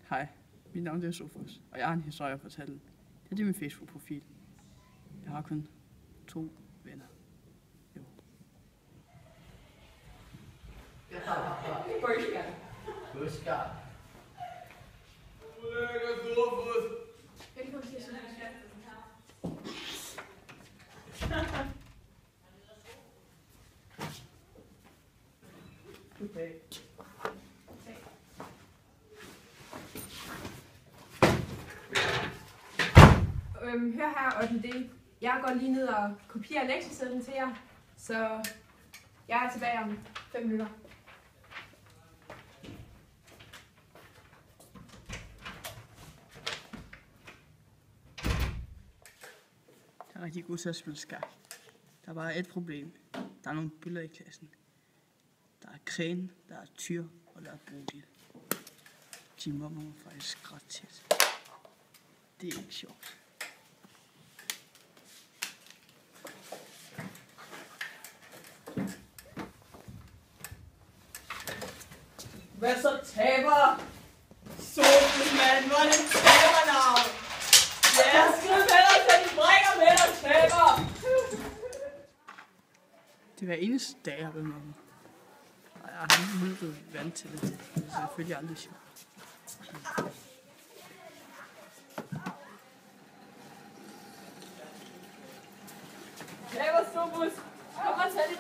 Hej, mit navn er Sofus, og jeg har en historie at fortælle. Det er min Facebook-profil. Jeg har kun 2 venner. Jo. Busker. Velkommen til Sofus. Okay. Hør her, 8. D. Jeg går lige ned og kopierer lektiesedlen til jer, så jeg er tilbage om 5 minutter. Jeg er rigtig god til at spille skak. Der er bare et problem. Der er nogle bøller i klassen. Der er Kræn, der er Tyr, og der er Bodil. De mobber mig faktisk ret tæt. Det er ikke sjovt. Hvad så taber? Sofus, mand, hvor er det tabernavn? Ja, skriv med dig, så de brækker med dig, taber! Det er hver eneste dag, jeg har været mobber. Og jeg har helt blevet vant til det. Det er selvfølgelig aldrig sjovt. Taber, Sofus! Kom og tag dit